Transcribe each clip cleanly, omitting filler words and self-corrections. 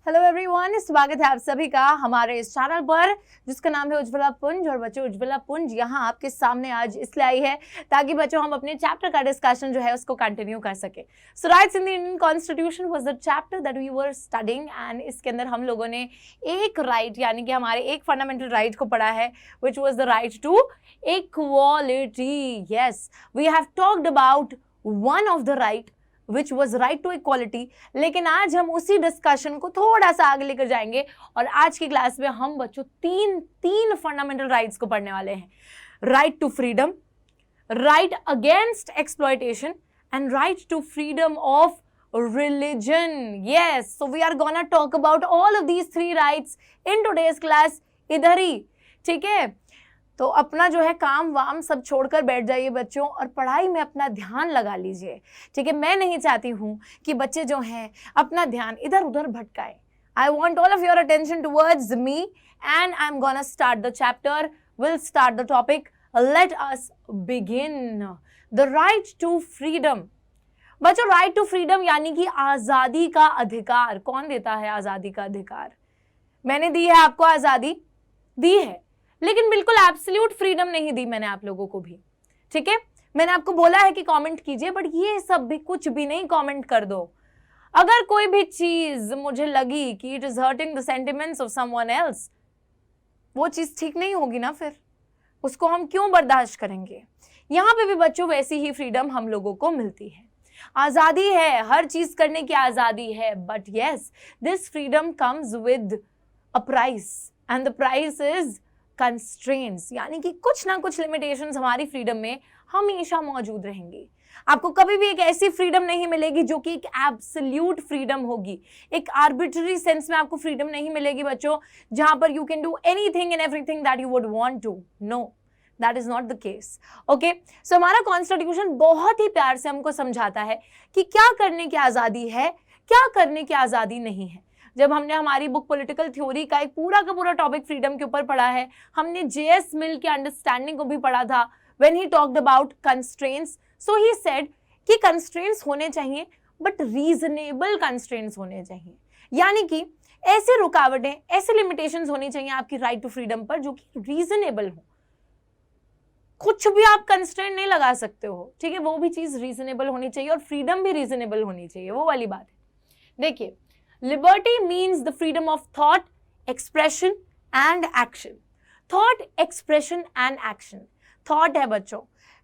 Hello everyone, स्वागत है आप सभी का हमारे इस चैनल पर जिसका नाम है उज्ज्वला पुंज। और बच्चों, उज्ज्वला पुंज यहाँ आपके सामने आज इसलिए आई है ताकि बच्चों हम अपने चैप्टर का डिस्कशन जो है उसको कंटिन्यू कर सके। So rights in the Indian constitution was the chapter that we were studying and इसके अंदर हम लोगों ने एक राइट यानी कि हमारे एक फंडामेंटल राइट को पढ़ा है which was the right to equality. Yes, we have talked about one of the right which was right to equality, लेकिन आज हम उसी डिस्कशन को थोड़ा सा आगे लेकर जाएंगे और आज की क्लास में हम बच्चों तीन फंडामेंटल राइट्स को पढ़ने वाले हैं। Right to freedom, right against exploitation and right to freedom of religion. Yes, so we are gonna talk about all of these three rights in today's class इधर ही। ठीक है, तो अपना जो है काम वाम सब छोड़कर बैठ जाइए बच्चों और पढ़ाई में अपना ध्यान लगा लीजिए। ठीक है, मैं नहीं चाहती हूँ कि बच्चे जो हैं अपना ध्यान इधर उधर भटकाए। I want all of your attention towards me and I am gonna start the chapter, will start the topic, let us begin. The right to freedom. बच्चों, राइट टू फ्रीडम यानी कि आज़ादी का अधिकार। कौन देता है आज़ादी का अधिकार? मैंने दी है आपको आज़ादी, दी है, लेकिन बिल्कुल एब्सोल्यूट फ्रीडम नहीं दी मैंने आप लोगों को भी। ठीक है, मैंने आपको बोला है कि कमेंट कीजिए, बट ये सब भी कुछ भी नहीं कमेंट कर दो। अगर कोई भी चीज मुझे लगी कि it is hurting the sentiments of someone else, वो चीज ठीक नहीं होगी ना, फिर उसको हम क्यों बर्दाश्त करेंगे? यहाँ पे भी बच्चों वैसी ही फ्रीडम हम लोगों को मिलती है। आजादी है, हर चीज करने की आजादी है, but yes, this freedom comes with a price and the price is constraints, यानी कि कुछ ना कुछ लिमिटेशंस हमारी फ्रीडम में हमेशा मौजूद रहेंगी। आपको कभी भी एक ऐसी फ्रीडम नहीं मिलेगी जो कि एक एब्सोल्यूट फ्रीडम होगी। एक आर्बिट्ररी सेंस में आपको फ्रीडम नहीं मिलेगी बच्चों, जहां पर you can do anything and everything that you would want to. No, that is not the case. Okay, so हमारा कॉन्स्टिट्यूशन बहुत ही प्यार से हमको समझाता है कि क्या करने की आजादी है, क्या करने की आजादी नहीं है। जब हमने हमारी बुक पॉलिटिकल थ्योरी का एक पूरा का पूरा टॉपिक फ्रीडम के ऊपर पढ़ा है, हमने जेएस मिल के अंडरस्टैंडिंग को भी पढ़ा था। When he talked about constraints, so he said कि कंस्ट्रेंट्स होने चाहिए बट रीजनेबल कंस्ट्रेंट्स होने चाहिए, यानी कि ऐसी रुकावटें, ऐसी लिमिटेशंस होनी चाहिए आपकी राइट टू फ्रीडम पर जो कि रीजनेबल हो। कुछ भी आप कंस्ट्रेंट नहीं लगा सकते हो, ठीक है, वो भी चीज रीजनेबल होनी चाहिए और फ्रीडम भी रीजनेबल होनी चाहिए, वो वाली बात है। देखिए, liberty means the freedom of thought, expression and action. Thought, expression and action. Thought है बच्चों,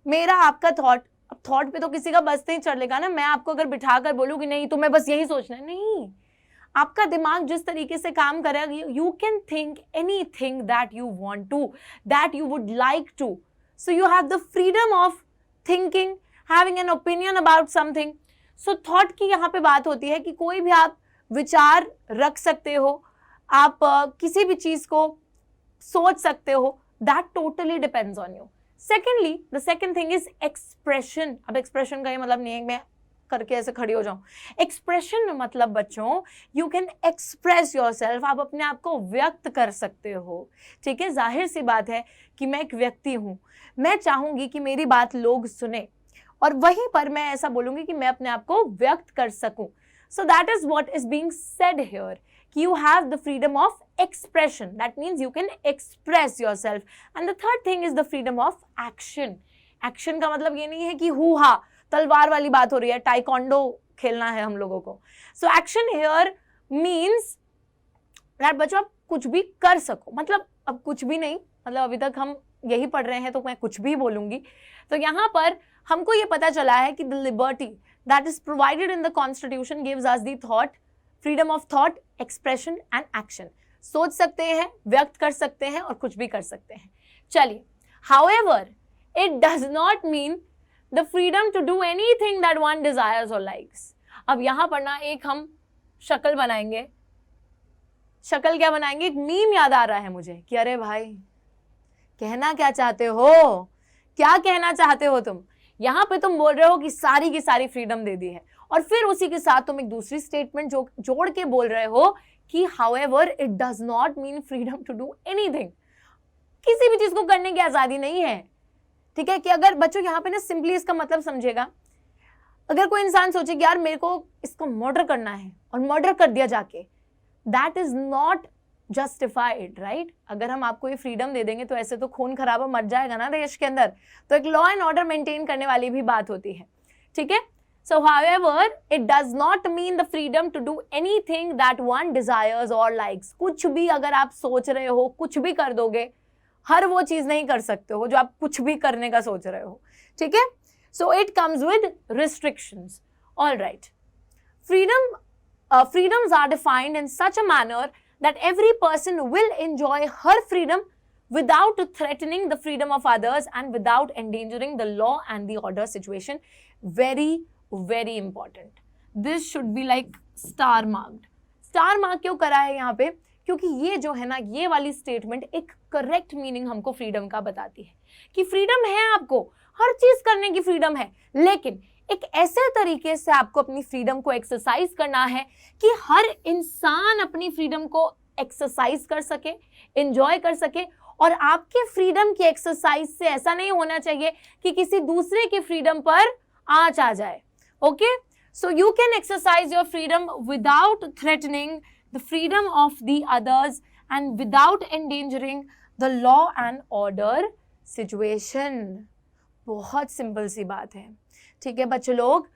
मेरा आपका thought। अब thought पे तो किसी का बस नहीं चलेगा ना। मैं आपको अगर बिठा कर बोलूँ कि नहीं तुम्हें बस यही सोचना है, नहीं। आपका दिमाग जिस तरीके से काम करेगा, you can think anything that you want to, that you would like to. So you have the freedom of thinking, having an opinion about something. So thought की यहाँ पे बात होती है कि कोई भी आप विचार रख सकते हो, आप किसी भी चीज को सोच सकते हो, that totally depends on you. Secondly, the second thing is expression. अब एक्सप्रेशन का ये मतलब नहीं है मैं करके ऐसे खड़ी हो जाऊं। एक्सप्रेशन मतलब बच्चों, यू कैन एक्सप्रेस योरसेल्फ, आप अपने आप को व्यक्त कर सकते हो। ठीक है, जाहिर सी बात है कि मैं एक व्यक्ति हूं, मैं चाहूंगी कि मेरी बात लोग सुने और वहीं पर मैं ऐसा बोलूंगी कि मैं अपने आप को व्यक्त कर सकूं। So that is what is being said here. You have the freedom of expression. That means you can express yourself. And the third thing is the freedom of action. Action का मतलब ये नहीं है कि हुआ तलवार वाली बात हो रही है, टाइकोंडो खेलना है हम लोगों को। So action here means that बच्चों आप कुछ भी कर सको। मतलब अब कुछ भी नहीं, मतलब अभी तक हम यही पढ़ रहे हैं तो मैं कुछ भी बोलूंगी। तो यहाँ पर हमको ये पता चला है कि the liberty that is provided in the constitution gives us the thought, freedom of thought, expression and action. सोच सकते हैं, व्यक्त कर सकते हैं और कुछ भी कर सकते हैं। चलिए, however, it does not mean the freedom to do anything that one desires or likes. अब यहाँ पर ना एक हम शक्ल बनाएंगे। शक्ल क्या बनाएंगे? एक मीम याद आ रहा है मुझे कि अरे भाई कहना क्या चाहते हो, क्या कहना चाहते हो तुम? यहाँ पे तुम बोल रहे हो कि सारी की सारी फ्रीडम दे दी है और फिर उसी के साथ तुम एक दूसरी स्टेटमेंट जोड़ के बोल रहे हो कि however it does not mean freedom to do anything. किसी भी चीज को करने की आजादी नहीं है। ठीक है, कि अगर बच्चों यहाँ पे ना सिंपली इसका मतलब समझेगा, अगर कोई इंसान सोचे कि यार मेरे को इसको मर्डर करना है और मर्डर कर दिया जाके, that is not justified, right? अगर हम आपको ये फ्रीडम दे देंगे तो ऐसे तो खून खराबा मच जाएगा ना देश के अंदर, तो एक लॉ एंड ऑर्डर मेंटेन करने वाली भी बात होती है, ठीक है? So however, it does not mean the freedom to do anything that one desires or likes. कुछ भी अगर आप सोच रहे हो, कुछ भी कर दोगे, हर वो चीज नहीं कर सकते हो जो आप कुछ भी करने का सोच रहे हो, ठीक है? So it comes with restrictions. All right. Freedoms are defined in such a manner that every person will enjoy her freedom without threatening the freedom of others and without endangering the law and the order situation. Very important. This should be like star marked. Star mark क्यों करा है यहाँ पे? क्योंकि ये जो है ना, ये वाली स्टेटमेंट एक करेक्ट मीनिंग हमको फ्रीडम का बताती है कि फ्रीडम है, आपको हर चीज करने की फ्रीडम है, लेकिन एक ऐसे तरीके से आपको अपनी फ्रीडम को एक्सरसाइज करना है कि हर इंसान अपनी फ्रीडम को एक्सरसाइज कर सके, एंजॉय कर सके, और आपके फ्रीडम की एक्सरसाइज से ऐसा नहीं होना चाहिए कि किसी दूसरे की फ्रीडम पर आंच आ जाए। Okay, so you can exercise your freedom without threatening the freedom of the others and without endangering the law and order situation. बहुत सिंपल सी बात है, ठीक है बच्चों लोग,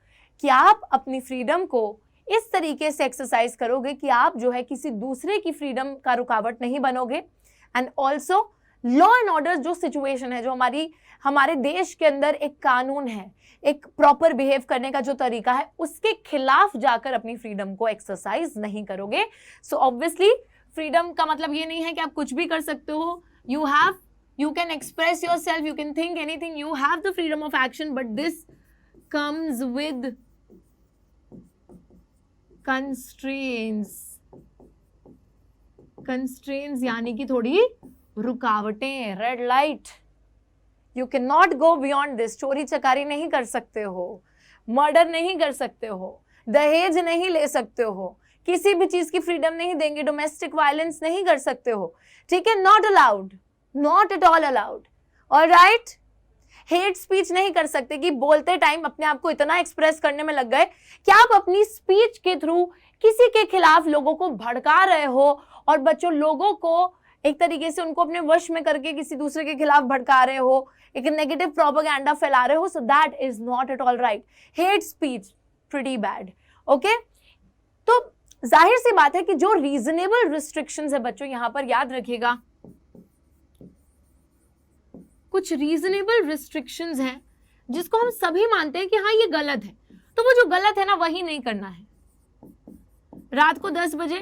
कि आप अपनी फ्रीडम को इस तरीके से एक्सरसाइज करोगे कि आप जो है किसी दूसरे की फ्रीडम का रुकावट नहीं बनोगे, and also law and order जो सिचुएशन है, जो हमारे देश के अंदर एक कानून है, एक प्रॉपर बिहेव करने का जो तरीका है, उसके खिलाफ जाकर अपनी फ्रीडम को एक्सरसाइज नहीं करोगे। सो ऑब्वियसली फ्रीडम का मतलब ये नहीं है कि आप कुछ भी कर सकते हो। You can express yourself, you can think anything, you have the freedom of action, but this comes with constraints यानी कि थोड़ी रुकावटें, red light. You can not go beyond this. चोरी चकारी नहीं कर सकते हो, मर्डर नहीं कर सकते हो, दहेज नहीं ले सकते हो, किसी भी चीज की फ्रीडम नहीं देंगे, डोमेस्टिक वायलेंस नहीं कर सकते हो, ठीक है? Not allowed, not at all allowed. Alright, hate speech नहीं कर सकते कि बोलते टाइम अपने आप को इतना एक्सप्रेस करने में लग गए कि आप अपनी स्पीच के थ्रू किसी के खिलाफ लोगों को भड़का रहे हो, और बच्चों लोगों को एक तरीके से उनको अपने वश में करके किसी दूसरे के खिलाफ भड़का रहे हो, एक नेगेटिव प्रोपेगेंडा फैला रहे हो। So that is not at all right. Hate speech pretty bad, okay? तो जाहिर सी बात है कि जो रीजनेबल रिस्ट्रिक्शंस है बच्चों, यहां पर याद रखिएगा कुछ रीजनेबल रिस्ट्रिक्शंस हैं जिसको हम सभी मानते हैं कि हाँ ये गलत है, तो वो जो गलत है ना वही नहीं करना है। रात को 10 बजे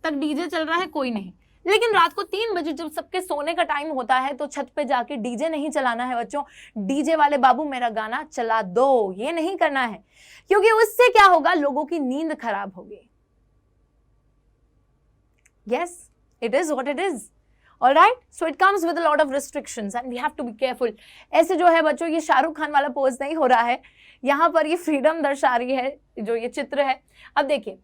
तक डीजे चल रहा है, कोई नहीं, लेकिन रात को 3 बजे जब सबके सोने का टाइम होता है तो छत पे जाके डीजे नहीं चलाना है बच्चों। डीजे वाले बाबू मेरा गाना चला दो, ये नहीं करना है, क्योंकि उससे क्या होगा, लोगों की नींद खराब होगी। Yes, it is what it is. Alright, so it comes with a lot of restrictions and we have to be careful. ऐसे जो है बच्चों, ये शाहरुख खान वाला पोज नहीं हो रहा है, यहाँ पर ये फ्रीडम दर्शा रही है जो ये चित्र है। अब देखिए,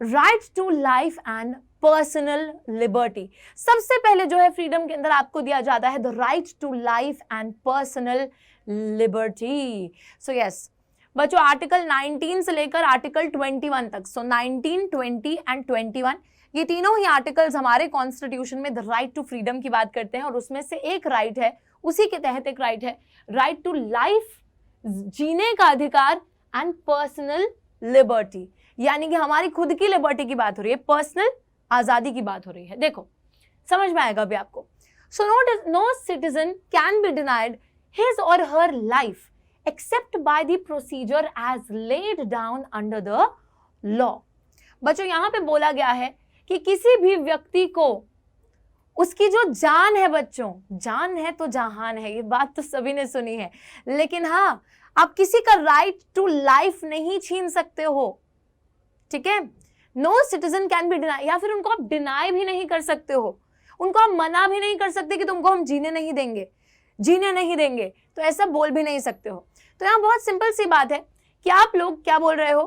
right to life and personal liberty. सबसे पहले जो है फ्रीडम के अंदर आपको दिया जाता है the right to life and personal liberty. So yes बच्चों, आर्टिकल 19 से लेकर आर्टिकल 21 तक, सो 19, 20 एंड 21, ये तीनों ही आर्टिकल्स हमारे कॉन्स्टिट्यूशन में द राइट टू फ्रीडम की बात करते हैं, और उसमें से एक राइट है, उसी के तहत एक राइट है, राइट टू लाइफ, जीने का अधिकार, एंड पर्सनल लिबर्टी, यानी कि हमारी खुद की लिबर्टी की बात हो रही है, पर्सनल आजादी की बात हो रही है। देखो समझ में आएगा अभी आपको। So no citizen can be denied his और her life except by the procedure as laid down under the law. बच्चों यहां पे बोला गया है कि किसी भी व्यक्ति को उसकी जो जान है, बच्चों जान है तो जहान है, ये बात तो सभी ने सुनी है, लेकिन हाँ आप किसी का राइट टू लाइफ नहीं छीन सकते हो, ठीक है? No citizen can be deny, या फिर उनको आप डिनाई भी नहीं कर सकते हो, उनको आप मना भी नहीं कर सकते कि तुमको हम जीने नहीं देंगे, तो ऐसा बोल भी नहीं सकते हो। तो यहाँ बहुत सिंपल सी बात है कि आप लोग क्या बोल रहे हो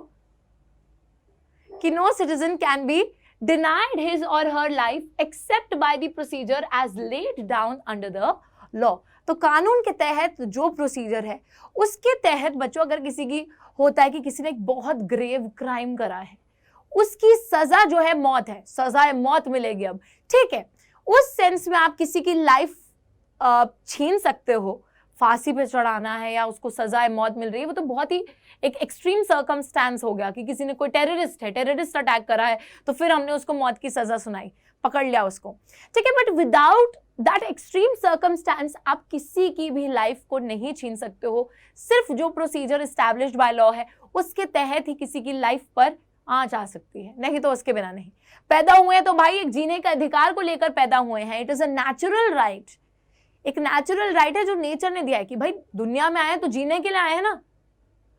कि no citizen can be denied his और her life except by the procedure as laid down under the law. तो कानून के तहत जो प्रोसीजर है उसके तहत बच्चों, अगर किसी की होता है कि किसी ने एक बहुत ग्रेव क्राइम करा है, उसकी सजा जो है मौत है, सजाए मौत मिलेगी अब, ठीक है। उस सेंस में आप किसी की लाइफ छीन सकते हो, फांसी पे चढ़ाना है या उसको सजाए मौत मिल रही है, वो तो बहुत ही एक एक्सट्रीम सर्कमस्टेंस हो गया कि किसी ने, कोई टेररिस्ट है, टेररिस्ट अटैक करा है, तो फिर हमने उसको मौत की सजा सुनाई, पकड़ लिया उसको, ठीक है। But without that extreme circumstance आप किसी की भी लाइफ को नहीं छीन सकते हो। सिर्फ जो प्रोसीजर एस्टैब्लिश्ड बाय लॉ है उसके तहत ही किसी की लाइफ पर आ जा सकती है, नहीं तो उसके बिना नहीं। पैदा हुए हैं तो भाई एक जीने का अधिकार को लेकर पैदा हुए हैं, it is a natural right, एक नेचुरल राइट है जो नेचर ने दिया है कि भाई दुनिया में आए तो जीने के लिए आए हैं ना,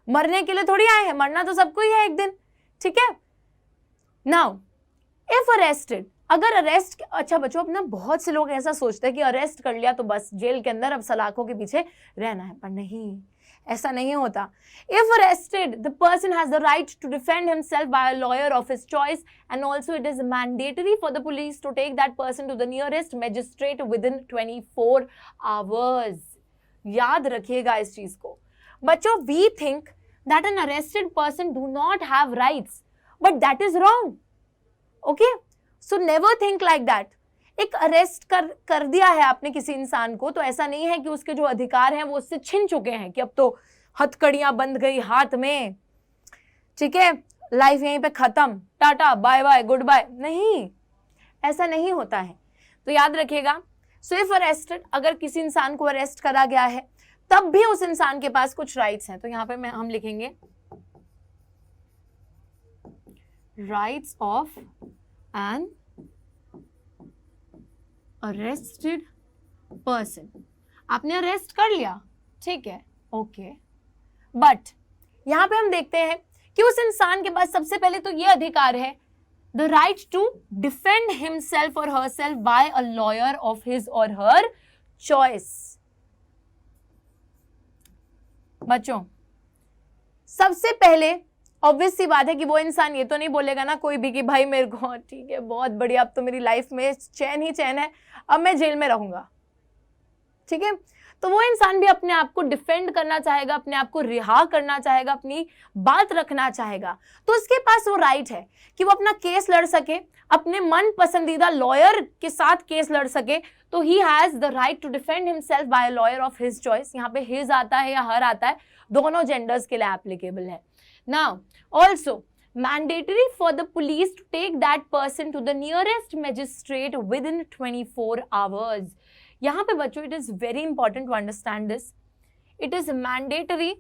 मरने के लिए थोड़ी आए हैं, मरना तो सबको ही है एक दिन, ठीक है। नाउ इफ अरेस्टेड, अगर अरेस्ट, अच्छा बच्चों अपना बहुत से लोग ऐसा सोचते हैं कि अरेस्ट कर लिया तो बस जेल के अंदर अब सलाखों के पीछे रहना है, पर नहीं, ऐसा नहीं होता। If arrested, the person has the right to defend himself by a lawyer of his choice, and also it is mandatory for the police to take that person to the nearest magistrate within 24 hours. याद रखिएगा इस चीज को बच्चों। We think that an arrested person do not have rights, but that is wrong. Okay? So never think like that. एक arrest कर दिया है आपने किसी इंसान को, तो ऐसा नहीं है कि उसके जो अधिकार हैं वो उससे छिन चुके हैं, कि अब तो हथकड़ियां बंध गई हाथ में, ठीक है, लाइफ यहीं पे खत्म, tata bye bye goodbye, नहीं, ऐसा नहीं होता है। तो याद रखिएगा, सो इफ अरेस्टेड, अगर किसी इंसान को अरेस्ट करा गया है तब भी उस इंसान के पास कुछ राइट्स हैं। तो यहां पे हम लिखेंगे rights of an arrested person. आपने अरेस्ट कर लिया, ठीक है, ओके, बट यहां पे हम देखते हैं कि उस इंसान के पास सबसे पहले तो ये अधिकार है, the right to defend himself और herself by a lawyer of his और हर चॉइस। बच्चों सबसे पहले ऑब्वियस सी बात है कि वो इंसान ये तो नहीं बोलेगा ना कोई भी कि भाई मेरे को ठीक है बहुत बढ़िया, अब तो मेरी लाइफ में चैन ही चैन है, अब मैं जेल में रहूंगा, ठीक है। तो वो इंसान भी अपने आप को डिफेंड करना चाहेगा, अपने आप को रिहा करना चाहेगा, अपनी बात रखना चाहेगा, तो उसके पास वो राइट है कि वो अपना केस लड़ सके, अपने मन पसंदीदा लॉयर के साथ केस लड़ सके। तो he has the right to defend himself by a lawyer of his choice. यहाँ पे हिज आता है या हर आता है, दोनों जेंडर्स के लिए एप्लीकेबल है। Now, also mandatory for the police to take that person to the nearest magistrate within 24 hours. यहाँ पे बच्चों it is very important to understand this. It is mandatory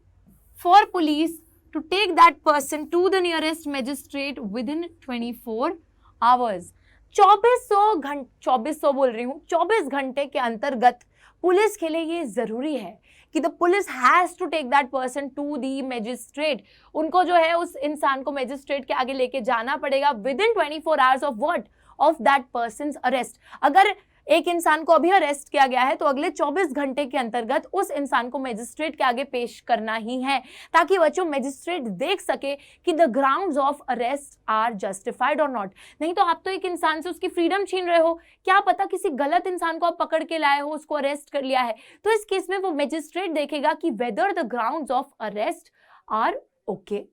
for police to take that person to the nearest magistrate within 24 hours. 24 घंटे के अंतर्गत police के लिए ये जरूरी है कि the police has to take that person to the magistrate. उनको जो है उस इंसान को मैजिस्ट्रेट के आगे लेके जाना पड़ेगा with in 24 hours of what, of that persons arrest. अगर एक इंसान को अभी अरेस्ट किया गया है तो अगले 24 घंटे के अंतर्गत उस इंसान को मैजिस्ट्रेट के आगे पेश करना ही है, ताकि बच्चों मैजिस्ट्रेट देख सके कि the grounds of arrest are justified और नॉट। नहीं तो आप तो एक इंसान से उसकी फ्रीडम छीन रहे हो, क्या पता किसी गलत इंसान को आप पकड़ के लाए हो, उसको अरेस्ट कर लिया है। तो इस केस में वो मैजिस्ट्रेट देखेगा कि whether the grounds of arrest are okay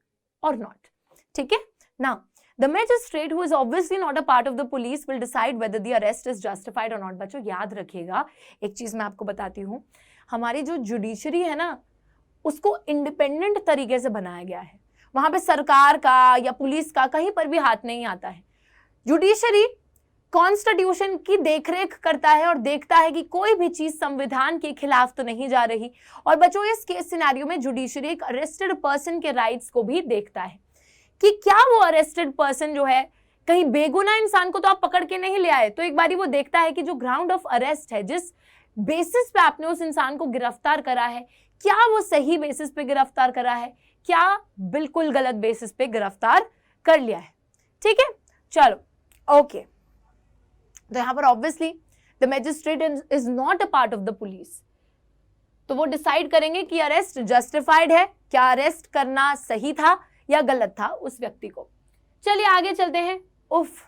और नॉट, ठीक है ना। The magistrate, who is obviously not a part of the police, will decide whether the arrest is justified or not. बच्चों याद रखिएगा, एक चीज मैं आपको बताती हूँ, हमारी जो जुडिशरी है ना उसको इंडिपेंडेंट तरीके से बनाया गया है, वहां पे सरकार का या पुलिस का कहीं पर भी हाथ नहीं आता है। जुडिशरी कॉन्स्टिट्यूशन की देखरेख करता है और देखता है कि कोई भी चीज संविधान के खिलाफ तो नहीं जा रही। और बच्चों इस केस सिनेरियो में जुडिशरी एक अरेस्टेड पर्सन के राइट्स को भी देखता है कि क्या वो अरेस्टेड पर्सन जो है कहीं बेगुनाह इंसान को तो आप पकड़ के नहीं ले आए। तो एक बारी वो देखता है कि जो ग्राउंड ऑफ अरेस्ट है, जिस बेसिस पे आपने उस इंसान को गिरफ्तार करा है, क्या वो सही बेसिस पे गिरफ्तार करा है, क्या बिल्कुल गलत बेसिस पे गिरफ्तार कर लिया है, ठीक है। चलो ओके, तो यहां पर obviously the magistrate is not a part of the police, तो वो डिसाइड करेंगे कि अरेस्ट जस्टिफाइड है, क्या अरेस्ट करना सही था या गलत था उस व्यक्ति को। चलिए आगे चलते हैं। उफ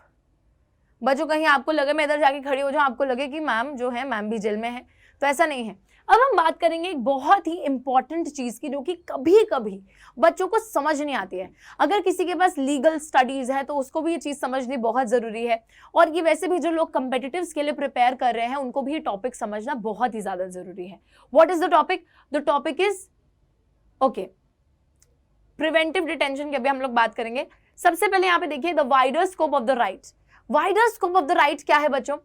बच्चों कहीं आपको लगे मैं इधर जाके खड़ी हो जाऊं, आपको लगे कि मैम जो है मैम भी जेल में है, तो ऐसा नहीं है। अब हम बात करेंगे एक बहुत ही इंपॉर्टेंट चीज की, जो कि कभी कभी बच्चों को समझ नहीं आती है। अगर किसी के पास लीगल स्टडीज है तो उसको भी ये चीज समझनी बहुत जरूरी है, और ये वैसे भी जो लोग कम्पिटिटिव्स के लिए प्रिपेयर कर रहे हैं उनको भी ये टॉपिक समझना बहुत ही ज्यादा जरूरी है। What is the topic? The topic is okay preventive detention की अभी हम लोग बात करेंगे। सबसे पहले यहाँ पे देखिए the wider scope of the rights. Wider scope of the rights क्या है बच्चों?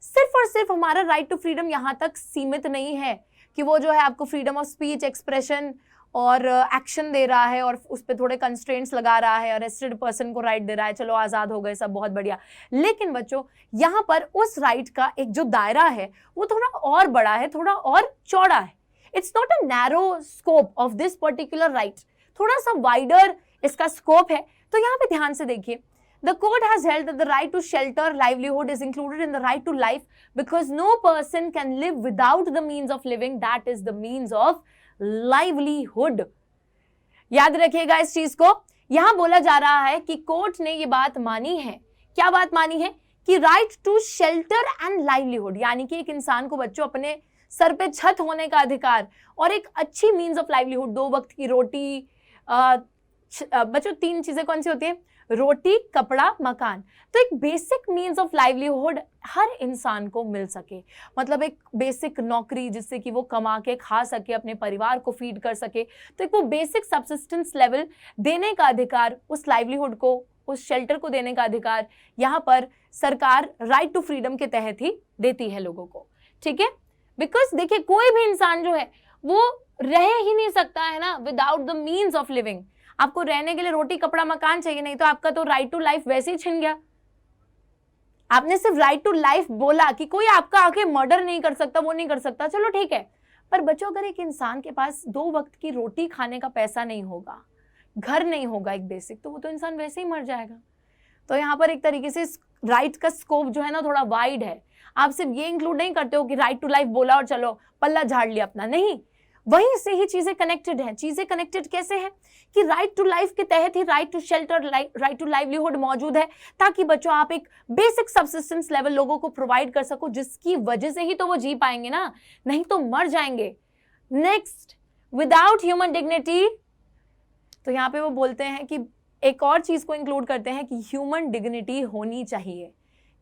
सिर्फ और सिर्फ हमारा राइट टू फ्रीडम यहां तक सीमित नहीं है कि वो जो है आपको फ्रीडम ऑफ स्पीच, एक्सप्रेशन और एक्शन दे रहा है और उस पर थोड़े कंस्ट्रेंट्स लगा रहा है, अरेस्टेड पर्सन को राइट दे रहा है, चलो आजाद हो गए सब, बहुत बढ़िया। लेकिन बच्चों यहाँ पर उस राइट का एक जो दायरा है वो थोड़ा और बड़ा है, थोड़ा और चौड़ा है। It's not a narrow scope of this particular right, थोड़ा सा वाइडर इसका स्कोप है। तो यहाँ पे ध्यान से देखिए, the court has held that the right to shelter, livelihood is included in the right to life because no person can live without the means of living, that is the means of livelihood। याद रखिएगा इस चीज को। यहां बोला जा रहा है कि कोर्ट ने ये बात मानी है, क्या बात मानी है? कि right to shelter and livelihood, यानी कि एक इंसान को बच्चों अपने सर पे छत होने का अधिकार और एक अच्छी मीन्स ऑफ लाइवलीहुड, 2 वक्त की रोटी, बच्चों 3 चीजें कौन सी होती है? रोटी, कपड़ा, मकान। तो एक बेसिक मीन्स ऑफ लाइवलीहुड हर इंसान को मिल सके, मतलब एक बेसिक नौकरी जिससे कि वो कमा के खा सके, अपने परिवार को फीड कर सके। तो एक वो बेसिक सब्सिस्टेंस लेवल देने का अधिकार, उस लाइवलीहुड को, उस शेल्टर को देने का अधिकार यहाँ पर सरकार राइट टू फ्रीडम के तहत ही देती है लोगों को, ठीक है। बिकॉज देखिए कोई भी इंसान जो है वो रह ही नहीं सकता है ना without the means of living. आपको रहने के लिए रोटी, कपड़ा, मकान चाहिए, नहीं तो आपका तो राइट टू लाइफ वैसे ही छिन गया। आपने सिर्फ राइट टू लाइफ बोला कि कोई आपका आके मर्डर नहीं कर सकता, वो नहीं कर सकता, चलो ठीक है। पर बच्चों अगर एक इंसान के पास 2 वक्त की रोटी खाने का पैसा नहीं होगा, घर नहीं होगा एक बेसिक, तो वो तो इंसान वैसे ही मर जाएगा। तो यहाँ पर एक तरीके से राइट का स्कोप जो है ना थोड़ा वाइड है। आप सिर्फ ये इंक्लूड नहीं करते हो कि राइट टू लाइफ बोला और चलो पल्ला झाड़ लिया अपना, नहीं, वहीं से ही चीजें कनेक्टेड हैं। चीजें कनेक्टेड कैसे हैं कि राइट टू लाइफ के तहत ही right to shelter, right to livelihood मौजूद है, ताकि बच्चों आप एक बेसिक सब्सिस्टेंस लेवल लोगों को प्रोवाइड कर सको, जिसकी वजह से ही तो वो जी पाएंगे ना, नहीं तो मर जाएंगे। नेक्स्ट, विदाउट ह्यूमन डिग्निटी, तो यहाँ पे वो बोलते हैं कि एक और चीज को इंक्लूड करते हैं कि ह्यूमन डिग्निटी होनी चाहिए,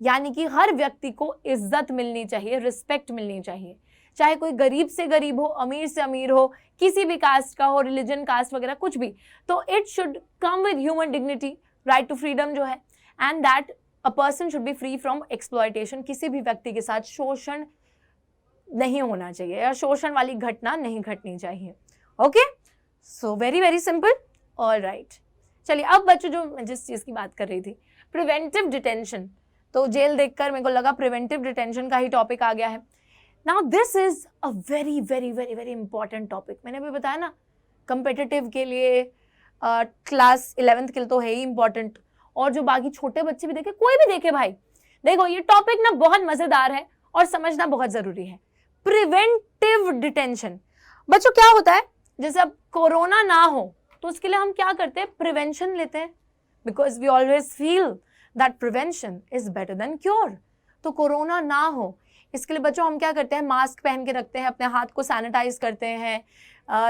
यानी कि हर व्यक्ति को इज्जत मिलनी चाहिए, रिस्पेक्ट मिलनी चाहिए, चाहे कोई गरीब से गरीब हो, अमीर से अमीर हो, किसी भी कास्ट का हो, रिलीजन, कास्ट वगैरह कुछ भी, तो it should come with human dignity, right to freedom जो है, and that a person should be free from exploitation. किसी भी व्यक्ति के साथ शोषण नहीं होना चाहिए या शोषण वाली घटना नहीं घटनी चाहिए। Okay, so very very simple. Alright, चलिए अब बच्चों जो मैं जिस चीज की बात कर रही थी, प्रिवेंटिव डिटेंशन, तो जेल देखकर मेरे को लगा प्रिवेंटिव डिटेंशन का ही टॉपिक आ गया है। Now this is a very very very very important topic। मैंने भी बताया ना competitive के लिए क्लास 11th के लिए तो है ही important, और जो बाकी छोटे बच्चे भी देखे, कोई भी देखे भाई, देखो ये टॉपिक ना बहुत मजेदार है और समझना बहुत जरूरी है। प्रिवेंटिव डिटेंशन बच्चों क्या होता है? जैसे अब कोरोना ना हो तो उसके लिए हम क्या करते हैं? प्रिवेंशन लेते हैं, because we always feel that prevention is better than cure. तो कोरोना ना हो इसके लिए बच्चों हम क्या करते हैं? मास्क पहन के रखते हैं, अपने हाथ को सैनिटाइज करते हैं,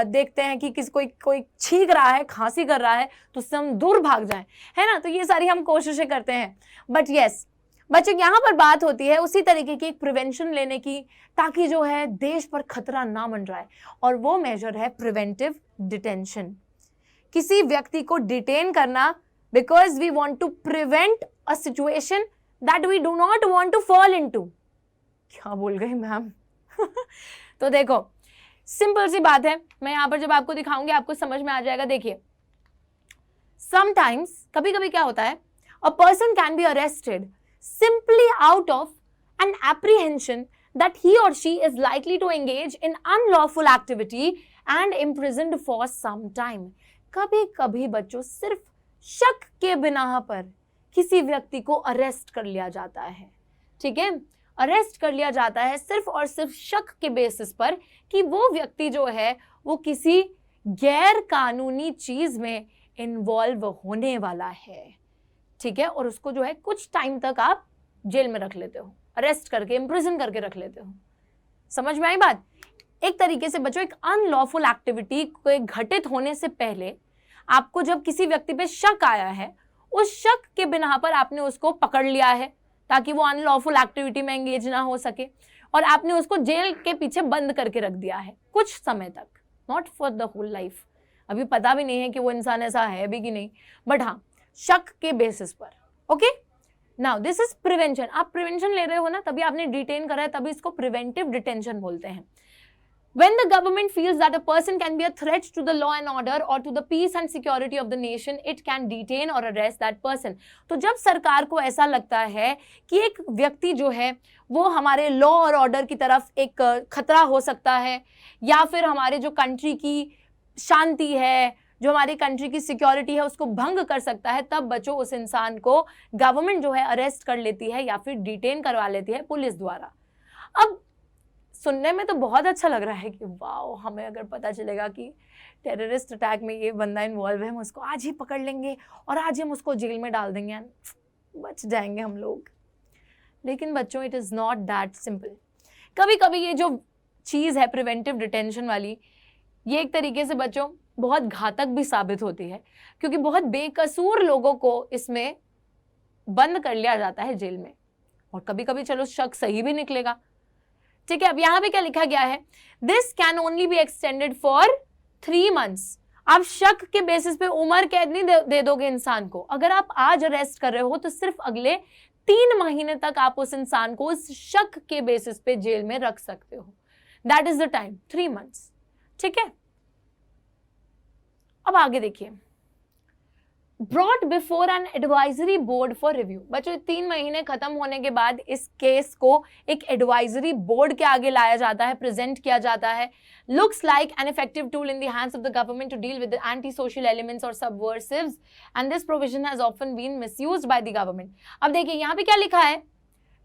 देखते हैं कि कोई छींक रहा है, खांसी कर रहा है तो उससे हम दूर भाग जाएं, है ना। तो ये सारी हम कोशिशें करते हैं। बट यस बच्चों यहाँ पर बात होती है उसी तरीके की एक प्रिवेंशन लेने की, ताकि जो है देश पर खतरा ना मंडराए, और वो मेजर है प्रिवेंटिव डिटेंशन। किसी व्यक्ति को डिटेन करना because we want to prevent a situation that we do not want to fall into. क्या बोल गई मैम? तो देखो सिंपल सी बात है, मैं यहां पर जब आपको दिखाऊंगी आपको समझ में आ जाएगा। देखिए समटाइम्स, कभी कभी क्या होता है, a person can be arrested simply out of an apprehension that he or she is likely to engage in unlawful activity and imprisoned for some time। कभी कभी बच्चों सिर्फ शक के बिना पर किसी व्यक्ति को अरेस्ट कर लिया जाता है, ठीक है, अरेस्ट कर लिया जाता है सिर्फ और सिर्फ शक के बेसिस पर कि वो व्यक्ति जो है वो किसी गैर कानूनी चीज में इन्वॉल्व होने वाला है, ठीक है, और उसको जो है कुछ टाइम तक आप जेल में रख लेते हो, अरेस्ट करके इम्प्रिजन करके रख लेते हो। समझ में आई बात? एक तरीके से बच्चों एक अनलॉफुल एक्टिविटी के घटित होने से पहले आपको जब किसी व्यक्ति पे शक आया है, उस शक के बिना पर आपने उसको पकड़ लिया है ताकि वो अनलॉफुल एक्टिविटी में एंगेज ना हो सके, और आपने उसको जेल के पीछे बंद करके रख दिया है कुछ समय तक, not for the whole life. अभी पता भी नहीं है कि वो इंसान ऐसा है भी कि नहीं, बट हाँ शक के बेसिस पर। Okay, now this is prevention. आप प्रिवेंशन ले रहे हो ना, तभी आपने डिटेन करा है, तभी इसको प्रिवेंटिव डिटेंशन बोलते हैं। When the government feels that a person can be a threat to the law and order or to the peace and security of the nation, it can detain or arrest that person. तो जब सरकार को ऐसा लगता है कि एक व्यक्ति जो है वो हमारे लॉ और ऑर्डर की तरफ एक खतरा हो सकता है, या फिर हमारे जो कंट्री की शांति है, जो हमारी कंट्री की सिक्योरिटी है, उसको भंग कर सकता है, तब बच्चों उस इंसान को गवर्नमेंट जो है अरेस्ट कर लेती है या फिर डिटेन करवा लेती है पुलिस द्वारा। अब सुनने में तो बहुत अच्छा लग रहा है कि वाओ, हमें अगर पता चलेगा कि टेररिस्ट अटैक में ये बंदा इन्वॉल्व है, हम उसको आज ही पकड़ लेंगे और आज हम उसको जेल में डाल देंगे, बच जाएंगे हम लोग। लेकिन बच्चों it is not that simple. कभी कभी ये जो चीज़ है प्रिवेंटिव डिटेंशन वाली, ये एक तरीके से बच्चों बहुत घातक भी साबित होती है, क्योंकि बहुत बेकसूर लोगों को इसमें बंद कर लिया जाता है जेल में, और कभी कभी चलो शक सही भी निकलेगा। ठीक है, अब यहां पे क्या लिखा गया है, this can only be extended for 3 months। आप शक के बेसिस पे उम्र कैद नहीं दे दोगे इंसान को। अगर आप आज अरेस्ट कर रहे हो तो सिर्फ अगले 3 महीने तक आप उस इंसान को उस शक के बेसिस पे जेल में रख सकते हो। That is the time, 3 months। ठीक है, अब आगे देखिए, brought before an advisory board for review. बच्चों 3 महीने खत्म होने के बाद इस केस को एक एडवाइजरी बोर्ड के आगे लाया जाता है, प्रेजेंट किया जाता है। Looks like an effective tool in the hands of the government to deal with anti social elements और subversives, and this provision has often been misused by the government. अब देखिए यहाँ पे क्या लिखा है,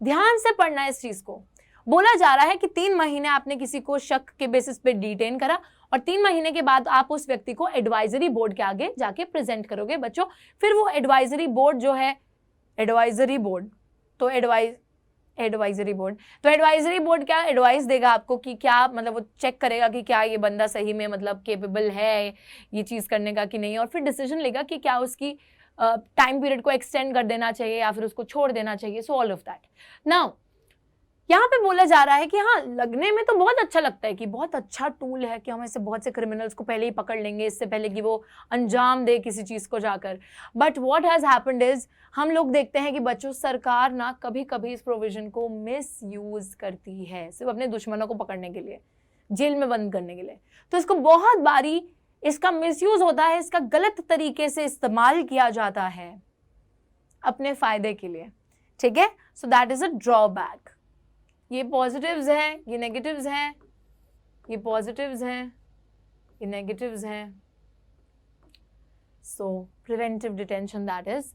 ध्यान से पढ़ना है इस चीज को। बोला जा रहा है कि 3 महीने आपने किसी को शक के बेसिस पे डिटेन करा, और 3 महीने के बाद आप उस व्यक्ति को एडवाइजरी बोर्ड के आगे जाके प्रेजेंट करोगे बच्चों। फिर वो एडवाइजरी बोर्ड जो है, एडवाइजरी बोर्ड क्या एडवाइस देगा आपको कि क्या, मतलब वो चेक करेगा कि क्या ये बंदा सही में मतलब केपेबल है ये चीज़ करने का कि नहीं, और फिर डिसीजन लेगा कि क्या उसकी टाइम पीरियड को एक्सटेंड कर देना चाहिए या फिर उसको छोड़ देना चाहिए। So all of that. Now यहाँ पे बोला जा रहा है कि हाँ, लगने में तो बहुत अच्छा लगता है कि बहुत अच्छा टूल है कि हम ऐसे बहुत से क्रिमिनल्स को पहले ही पकड़ लेंगे, इससे पहले कि वो अंजाम दे किसी चीज़ को जाकर। But what has happened is, हम लोग देखते हैं कि बच्चों सरकार ना कभी कभी इस प्रोविजन को मिस यूज करती है, सिर्फ अपने दुश्मनों को पकड़ने के लिए, जेल में बंद करने के लिए। तो इसको बहुत बारी इसका मिस यूज होता है, इसका गलत तरीके से इस्तेमाल किया जाता है अपने फायदे के लिए। ठीक है, so that is a drawback. ये पॉजिटिव्स हैं, ये नेगेटिव्स हैं, ये पॉजिटिव्स हैं, ये नेगेटिव्स हैं। So preventive detention that is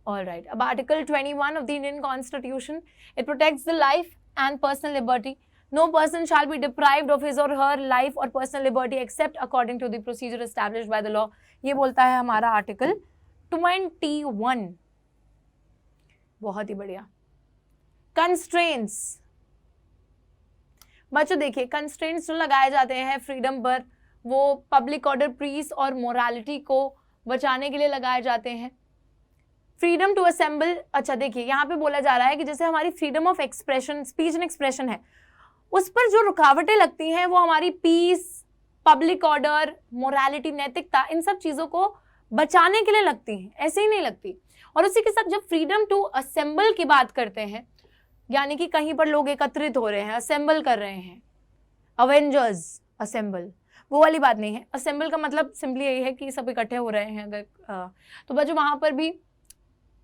all right. अब article 21 of the Indian constitution, it protects the life and personal liberty. No person shall be deprived of his or her life or personal liberty except according to the procedure established by the law। ये बोलता है हमारा article 21। बहुत ही बढ़िया। Constraints, बच्चों देखिए constraints जो लगाए जाते हैं फ्रीडम पर, वो पब्लिक ऑर्डर, पीस और मोरालिटी को बचाने के लिए लगाए जाते हैं। फ्रीडम टू असेंबल, अच्छा देखिए यहाँ पे बोला जा रहा है कि जैसे हमारी freedom of expression, speech and expression है, उस पर जो रुकावटें लगती हैं वो हमारी पीस, पब्लिक ऑर्डर, मोरालिटी, नैतिकता, इन सब चीज़ों को बचाने के लिए लगती हैं, ऐसे ही नहीं लगती। और उसी के साथ जब फ्रीडम टू असेंबल की बात करते हैं, यानी कि कहीं पर लोग एकत्रित हो रहे हैं, असेंबल कर रहे हैं, अवेंजर्स असेंबल, वो वाली बात नहीं है। असेंबल का मतलब सिंपली यही है कि सब इकट्ठे हो रहे हैं अगर तो बच्चों वहाँ पर भी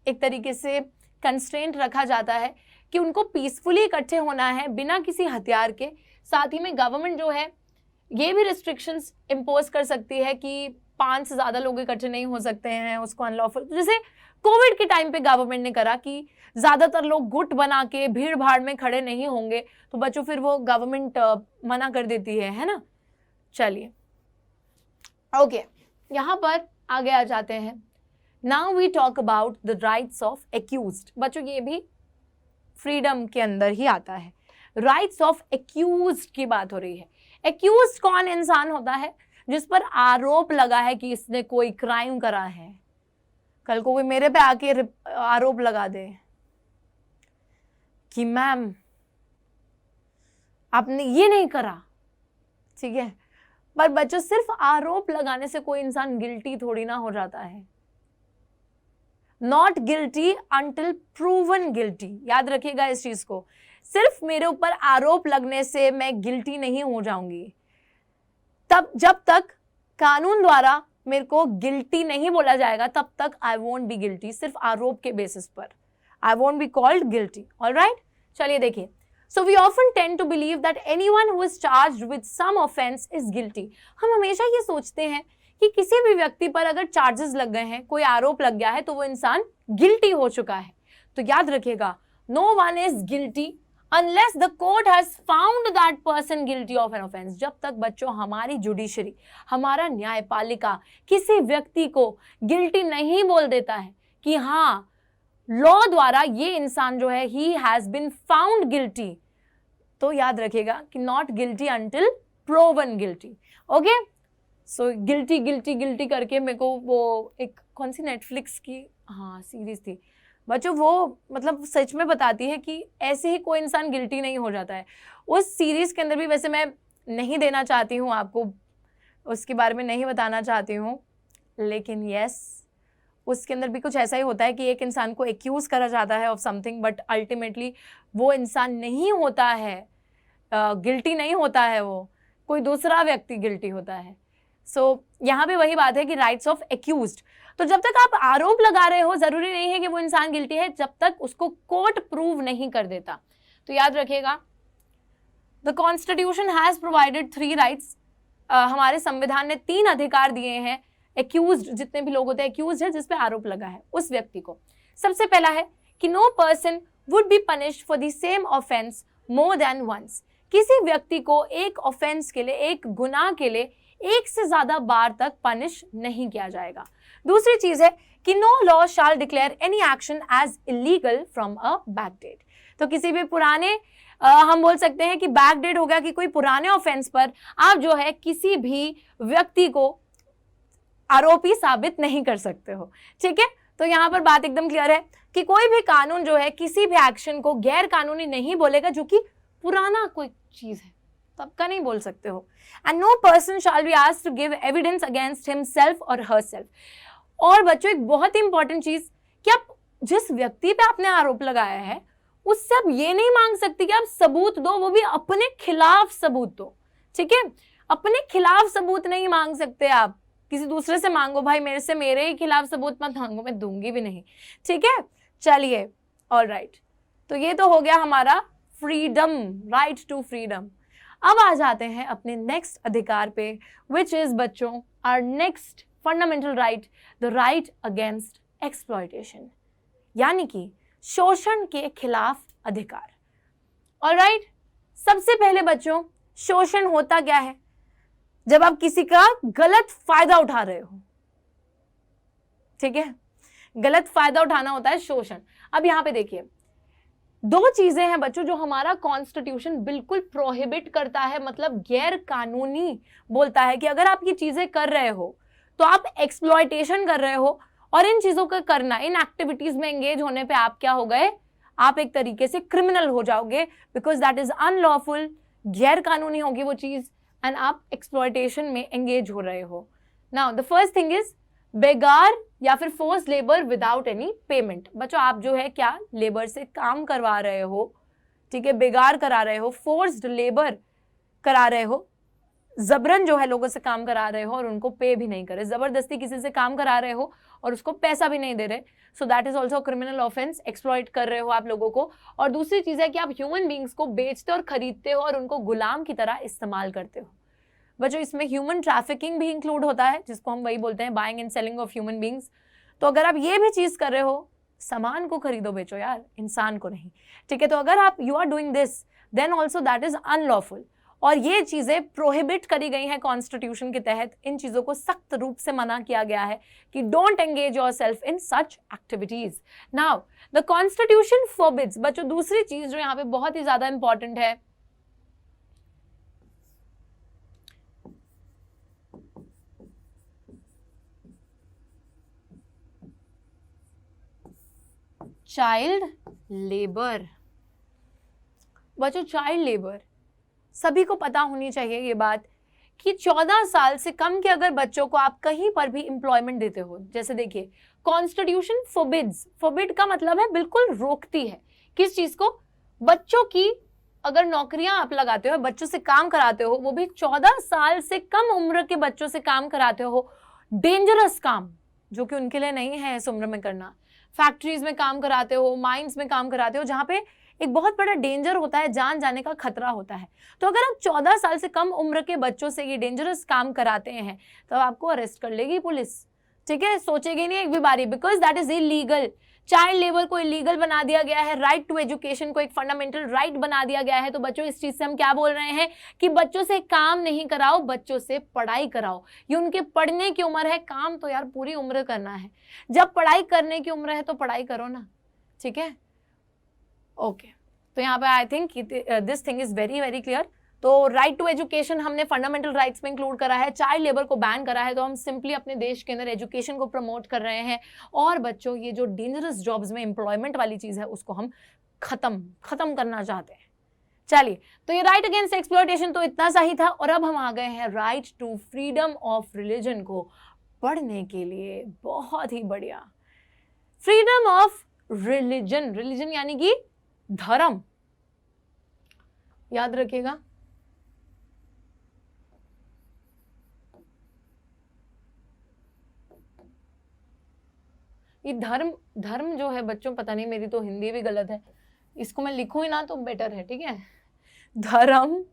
एक तरीके से कंस्ट्रेंट रखा जाता है कि उनको पीसफुली इकट्ठे होना है बिना किसी हथियार के। साथ ही में गवर्नमेंट जो है ये भी रिस्ट्रिक्शंस इम्पोज कर सकती है कि 5 से ज़्यादा लोग इकट्ठे नहीं हो सकते हैं, उसको अनलॉफुल, जैसे कोविड के टाइम पे गवर्नमेंट ने करा कि ज़्यादातर लोग गुट बना के भीड़ भाड़ में खड़े नहीं होंगे, तो बच्चों फिर वो गवर्नमेंट मना कर देती है ना। चलिए ओके, यहाँ पर आगे आ जाते हैं। Now we talk about the rights of accused. बच्चों ये भी फ्रीडम के अंदर ही आता है। राइट्स ऑफ एक्यूज्ड की बात हो रही है। एक्यूज्ड कौन इंसान होता है? जिस पर आरोप लगा है कि इसने कोई क्राइम करा है। कल को कोई मेरे पे आके आरोप लगा दे कि मैम आपने ये नहीं करा, ठीक है, पर बच्चों सिर्फ आरोप लगाने से कोई इंसान गिल्टी थोड़ी ना हो जाता है। Not guilty until proven guilty, याद रखिएगा इस चीज को। सिर्फ मेरे ऊपर आरोप लगने से मैं गिल्टी नहीं हो जाऊंगी। तब जब तक कानून द्वारा मेरे को गिल्टी नहीं बोला जाएगा तब तक आई वोंट बी गिल्टी। सिर्फ आरोप के बेसिस पर I won't be called guilty. Alright, चलिए देखिए। So we often tend to believe that anyone who is charged with some offense is guilty. हम हमेशा ये सोचते हैं कि किसी भी व्यक्ति पर अगर चार्जेस लग गए हैं, कोई आरोप लग गया है, तो वो इंसान गिल्टी हो चुका है। तो याद रखिएगा, no one is guilty unless the court has found that person guilty of an offense. जब तक बच्चों हमारी जुडिशरी, हमारा न्यायपालिका किसी व्यक्ति को गिल्टी नहीं बोल देता है कि हाँ लॉ द्वारा ये इंसान जो है he has been found guilty, तो याद रखिएगा कि not guilty until proven guilty. Okay, so guilty guilty guilty करके मेरे को वो एक कौन सी नेटफ्लिक्स की सीरीज थी बच्चों, वो मतलब सच में बताती है कि ऐसे ही कोई इंसान गिल्टी नहीं हो जाता है। उस सीरीज के अंदर भी, वैसे मैं नहीं देना चाहती हूँ आपको, उसके बारे में नहीं बताना चाहती हूँ, लेकिन यस उसके अंदर भी कुछ ऐसा ही होता है कि एक इंसान को एक्यूज करा जाता है ऑफ समथिंग, बट अल्टीमेटली वो इंसान नहीं होता है, गिल्टी नहीं होता है, वो कोई दूसरा व्यक्ति गिल्टी होता है। सो यहाँ पे वही बात है कि राइट्स ऑफ एक्यूज्ड। तो जब तक आप आरोप लगा रहे हो, जरूरी नहीं है कि वो इंसान गिल्टी है जब तक उसको कोर्ट प्रूव नहीं कर देता। तो याद रखिएगा, the constitution has provided 3 rights. हमारे संविधान ने 3 अधिकार दिए हैं एक्यूज्ड, जितने भी लोग होते हैं एक्यूज्ड है जिस पे आरोप लगा है उस व्यक्ति को। सबसे पहला है कि no person would be punished for the same offence more than once. किसी व्यक्ति को एक ऑफेंस के लिए, एक गुनाह के लिए एक से ज्यादा बार तक पनिश नहीं किया जाएगा। दूसरी चीज है कि no law shall declare any action as illegal from a backdate. तो किसी भी पुराने हम बोल सकते हैं कि बैकडेट हो गया कि कोई पुराने ऑफेंस पर आप जो है किसी भी व्यक्ति को आरोपी साबित नहीं कर सकते हो। ठीक है, तो यहाँ पर बात एकदम क्लियर है कि कोई भी कानून जो है किसी भी एक्शन को गैर कानूनी नहीं बोलेगा जो कि पुराना कोई चीज है, तब का नहीं बोल सकते हो। And no person shall be asked to give evidence against himself और हरसेल्फ। और बच्चों एक बहुत ही इंपॉर्टेंट चीज कि आप जिस व्यक्ति पे आपने आरोप लगाया है उससे आप ये नहीं मांग सकते कि आप सबूत दो, वो भी अपने खिलाफ सबूत दो। ठीक है, अपने खिलाफ सबूत नहीं मांग सकते आप, किसी दूसरे से मांगो। भाई मेरे से मेरे ही खिलाफ सबूत मत मांगो, मैं दूंगी भी नहीं। ठीक है, चलिए ऑलराइट, तो ये तो हो गया हमारा फ्रीडम, राइट टू फ्रीडम। अब आ जाते हैं अपने नेक्स्ट अधिकार पे, विच इज बच्चों our next fundamental right, the right against exploitation, यानी कि शोषण के खिलाफ अधिकार। ऑलराइट, सबसे पहले बच्चों शोषण होता क्या है? जब आप किसी का गलत फायदा उठा रहे हो। ठीक है, गलत फायदा उठाना होता है शोषण। अब यहां पे देखिए 2 चीजें हैं बच्चों जो हमारा कॉन्स्टिट्यूशन बिल्कुल प्रोहिबिट करता है, मतलब गैर कानूनी बोलता है कि अगर आप ये चीजें कर रहे हो तो आप एक्सप्लॉयटेशन कर रहे हो, और इन चीजों का करना, इन एक्टिविटीज में एंगेज होने पे आप क्या हो गए, आप एक तरीके से क्रिमिनल हो जाओगे, बिकॉज दैट इज अनलॉफुल, गैर कानूनी होगी वो चीज, एंड आप एक्सप्लॉयटेशन में एंगेज हो रहे हो। Now the first thing is बेगार या फिर force labour without any payment. बच्चों आप जो है क्या लेबर से काम करवा रहे हो, ठीक है, बेगार करा रहे हो, फोर्स्ड लेबर करा रहे हो, जबरन जो है लोगों से काम करा रहे हो और उनको पे भी नहीं करे, जबरदस्ती किसी से काम करा रहे हो और उसको पैसा भी नहीं दे रहे, so that is also criminal offence. Exploit कर रहे हो आप लोगों को। और दूसरी चीज है कि आप ह्यूमन बींग्स को बेचते और खरीदते हो और उनको गुलाम की तरह इस्तेमाल करते हो। बच्चों इसमें ह्यूमन ट्रैफिकिंग भी इंक्लूड होता है, जिसको हम वही बोलते हैं buying and selling of human beings. तो अगर आप ये भी चीज कर रहे हो, सामान को खरीदो बेचो यार, इंसान को नहीं। ठीक है, तो अगर आप you are doing this then also that is unlawful. और ये चीजें प्रोहिबिट करी गई हैं कॉन्स्टिट्यूशन के तहत। इन चीजों को सख्त रूप से मना किया गया है कि don't engage yourself in such activities. Now the constitution forbids, बच्चों दूसरी चीज जो यहाँ पे बहुत ही ज्यादा इंपॉर्टेंट है, चाइल्ड लेबर। बच्चों चाइल्ड लेबर सभी को पता होनी चाहिए ये बात कि 14 साल से कम के अगर बच्चों को आप कहीं पर भी एम्प्लॉयमेंट देते हो, जैसे देखिए कॉन्स्टिट्यूशन फॉरबिड्स, फॉरबिड का मतलब है बिल्कुल रोकती है किस चीज को, बच्चों की अगर नौकरियां आप लगाते हो, बच्चों से काम कराते हो, वो भी 14 साल से कम उम्र के बच्चों से काम कराते हो, डेंजरस काम जो कि उनके लिए नहीं है इस उम्र में करना, फैक्ट्रीज में काम कराते हो, माइंस में काम कराते हो, जहां पे एक बहुत बड़ा डेंजर होता है, जान जाने का खतरा होता है। तो अगर आप 14 साल से कम उम्र के बच्चों से ये डेंजरस काम कराते हैं तो आपको अरेस्ट कर लेगी पुलिस, ठीक है, सोचेगी नहीं एक भी बारी, because that is illegal. Child labour को इलीगल बना दिया गया है, राइट टू एजुकेशन को एक फंडामेंटल राइट बना दिया गया है। तो बच्चों इस चीज से हम क्या बोल रहे हैं कि बच्चों से काम नहीं कराओ, बच्चों से पढ़ाई कराओ। ये उनके पढ़ने की उम्र है, काम तो यार पूरी उम्र करना है। जब पढ़ाई करने की उम्र है तो पढ़ाई करो ना, ठीक है, ओके। तो यहाँ पे I think this thing is very very clear. तो राइट टू एजुकेशन हमने फंडामेंटल राइट्स में इंक्लूड करा है, चाइल्ड लेबर को बैन करा है, तो हम सिंपली अपने देश के अंदर एजुकेशन को प्रमोट कर रहे हैं। और बच्चों ये जो डेंजरस जॉब्स में एम्प्लॉयमेंट वाली चीज है उसको हम खत्म करना चाहते हैं। चलिए, तो ये राइट अगेंस्ट एक्सप्लॉयटेशन तो इतना सा ही था, और अब हम आ गए हैं right to freedom of religion को पढ़ने के लिए। बहुत ही बढ़िया, फ्रीडम ऑफ रिलीजन, रिलीजन यानी कि धर्म, याद रखिएगा। ये धर्म जो है बच्चों, पता नहीं मेरी तो हिंदी भी गलत है, इसको मैं लिखूं ही ना तो बेटर है, ठीक है, धर्म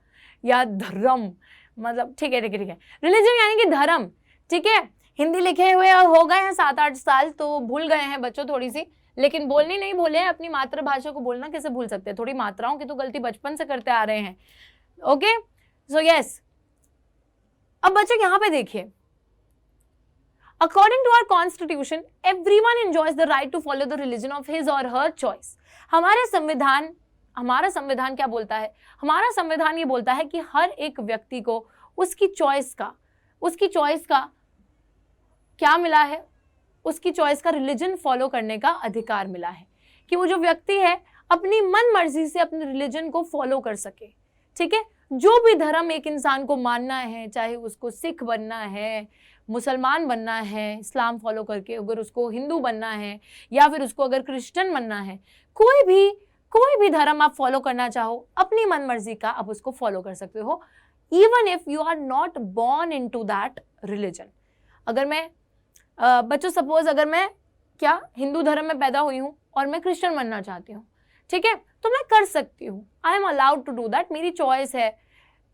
या धर्म मतलब, ठीक है रिलीजन यानी कि धर्म, ठीक है। हिंदी लिखे हुए हो गए हैं 7-8 साल तो भूल गए हैं बच्चों थोड़ी सी, लेकिन बोलनी नहीं भूले हैं, अपनी मातृभाषा को बोलना कैसे भूल सकते हैं, थोड़ी मात्राओं की तो गलती बचपन से करते आ रहे हैं, ओके। सो यस, अब बच्चों यहाँ पे देखिए, According to our constitution, everyone enjoys the right to follow the religion of his or her choice. हमारा संविधान क्या बोलता है? हमारा संविधान ये बोलता है कि हर एक व्यक्ति को उसकी चॉइस का क्या मिला है? उसकी चॉइस का रिलीजन फॉलो करने का अधिकार मिला है, कि वो जो व्यक्ति है अपनी मन मर्जी से अपने रिलीजन को फॉलो कर सके, ठीक है। जो भी धर्म एक इंसान को मानना है, चाहे उसको सिख बनना है, मुसलमान बनना है इस्लाम फॉलो करके, अगर उसको हिंदू बनना है, या फिर उसको अगर क्रिश्चियन बनना है, कोई भी धर्म आप फॉलो करना चाहो अपनी मन मर्जी का आप उसको फॉलो कर सकते हो, even if you are not born into that religion. अगर मैं बच्चों सपोज अगर मैं क्या हिंदू धर्म में पैदा हुई हूँ और मैं क्रिश्चियन बनना चाहती हूँ, ठीक है, तो मैं कर सकती हूँ, I am allowed to do that, मेरी चॉइस है।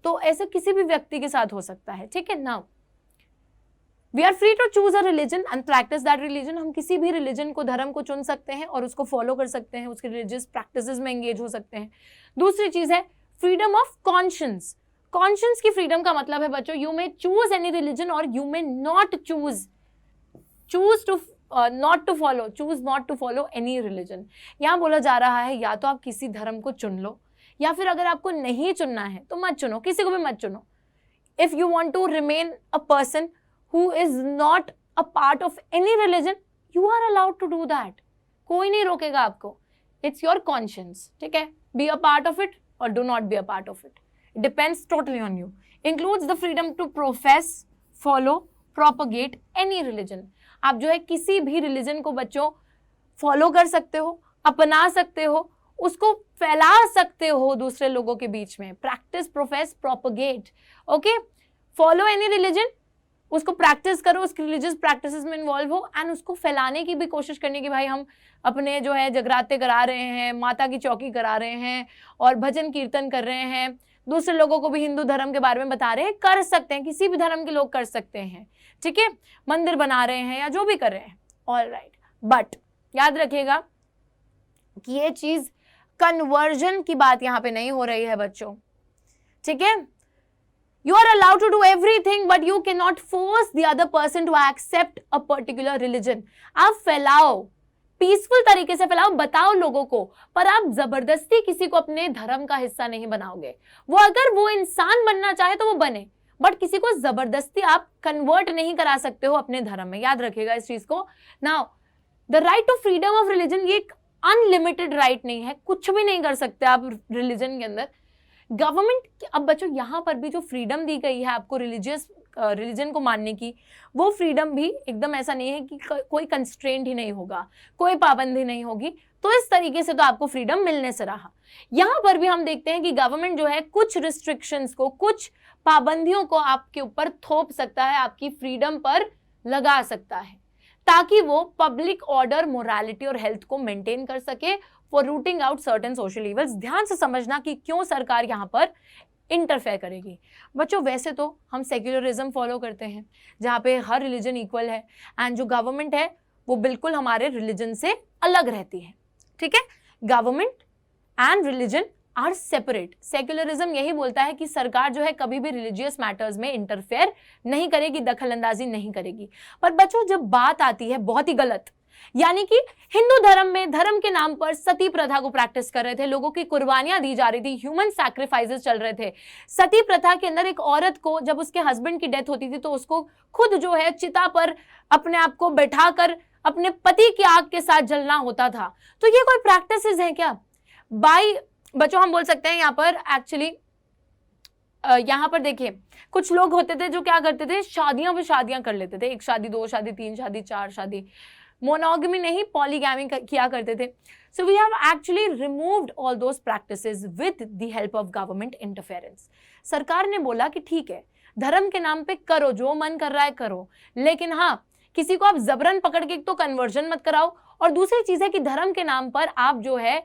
तो ऐसे किसी भी व्यक्ति के साथ हो सकता है, ठीक है। Now we are free to choose a religion and practise that religion. हम किसी भी रिलीजन को, धर्म को चुन सकते हैं और उसको फॉलो कर सकते हैं, उसके रिलीजियस प्रैक्टिसेस में एंगेज हो सकते हैं। दूसरी चीज है फ्रीडम ऑफ कॉन्शियंस। कॉन्शियंस की फ्रीडम का मतलब है बच्चों, you may choose any religion और you may not choose not to follow any religion. यहाँ बोला जा रहा है या तो आप किसी धर्म को चुन लो, या फिर अगर आपको नहीं चुनना है तो मत चुनो, किसी को भी मत चुनो। If you want to remain a person who is not a part of any religion, you are allowed to do that. कोई नहीं रोकेगा आपको, it's your conscience, ठीक है। Be a part of it or do not be a part of it. It depends totally on you. Includes the freedom to profess, follow, propagate any religion. आप जो है किसी भी रिलीजन को बच्चों follow कर सकते हो, अपना सकते हो, उसको फैला सकते हो दूसरे लोगों के बीच में। Practice, profess, propagate, okay. Follow any religion, उसको प्रैक्टिस करो, उसकी रिलीजियस प्रैक्टिसेस में इन्वॉल्व हो, एंड उसको फैलाने की भी कोशिश करने की, भाई हम अपने जो है जगराते करा रहे हैं, माता की चौकी करा रहे हैं और भजन कीर्तन कर रहे हैं, दूसरे लोगों को भी हिंदू धर्म के बारे में बता रहे हैं, कर सकते हैं, किसी भी धर्म के लोग कर सकते हैं, ठीक है, मंदिर बना रहे हैं या जो भी कर रहे हैं, ऑल राइट। बट याद रखिएगा कि ये चीज कन्वर्जन की बात यहाँ पे नहीं हो रही है बच्चों, ठीक है। You are allowed to do everything, but you cannot force the other person to accept a particular religion. आप फैलाओ, पीसफुल तरीके से फैलाओ, बताओ लोगों को, पर आप जबरदस्ती किसी को अपने धर्म का हिस्सा नहीं बनाओगे। वो अगर वो इंसान बनना चाहे तो वो बने, बट किसी को जबरदस्ती आप कन्वर्ट नहीं करा सकते हो अपने धर्म में। याद रखिएगा इस चीज को। Now the right to freedom of religion ये एक अनलिमिटेड राइट नहीं है, कुछ भी नहीं कर सकते आप रिलीजन के अंदर। गवर्नमेंट, अब बच्चों यहाँ पर भी जो फ्रीडम दी गई है आपको रिलीजन को मानने की, वो फ्रीडम भी एकदम ऐसा नहीं है कि कोई कंस्ट्रेंट ही नहीं होगा, कोई पाबंदी नहीं होगी। तो इस तरीके से तो आपको फ्रीडम मिलने से रहा। यहाँ पर भी हम देखते हैं कि गवर्नमेंट जो है कुछ रिस्ट्रिक्शंस को, कुछ पाबंदियों को आपके ऊपर थोप सकता है, आपकी फ्रीडम पर लगा सकता है, ताकि वो पब्लिक ऑर्डर, मोरालिटी और हेल्थ को मेंटेन कर सके for routing out certain social evils. ध्यान से समझना कि क्यों सरकार यहाँ पर इंटरफेयर करेगी। बच्चों वैसे तो हम सेक्युलरिज्म फॉलो करते हैं जहाँ पे हर रिलीजन इक्वल है, एंड जो गवर्नमेंट है वो बिल्कुल हमारे रिलीजन से अलग रहती है, ठीक है। Government and religion are separate. Secularism यही बोलता है कि सरकार जो है कभी भी रिलीजियस मैटर्स में इंटरफेयर नहीं करेगी, दखल अंदाजी नहीं करेगी। पर बच्चों जब बात आती है बहुत ही गलत, यानी कि हिंदू धर्म में धर्म के नाम पर सती प्रथा को प्रैक्टिस कर रहे थे, लोगों की कुर्बानियां दी जा रही थी, ह्यूमन सैक्रिफाइसेस चल रहे थे। सती प्रथा के अंदर एक औरत को जब उसके हस्बैंड की डेथ होती थी तो उसको खुद जो है चिता पर अपने आप को बैठाकर अपने पति की आग के साथ जलना होता था। तो ये कोई प्रैक्टिसेस है क्या? बाई बच्चों हम बोल सकते हैं यहाँ पर एक्चुअली, यहाँ पर देखिए कुछ लोग होते थे जो क्या करते थे, शादियां पे शादियां कर लेते थे, 1 शादी 2 शादी 3 शादी 4 शादी, मोनोगमी नहीं पॉलीगैमी किया करते थे। So we have actually removed all those practices with the help of government interference. सरकार ने बोला कि ठीक है धर्म के नाम पे करो, जो मन कर रहा है करो, लेकिन हाँ किसी को आप जबरन पकड़ के तो कन्वर्जन मत कराओ, और दूसरी चीज है कि धर्म के नाम पर आप जो है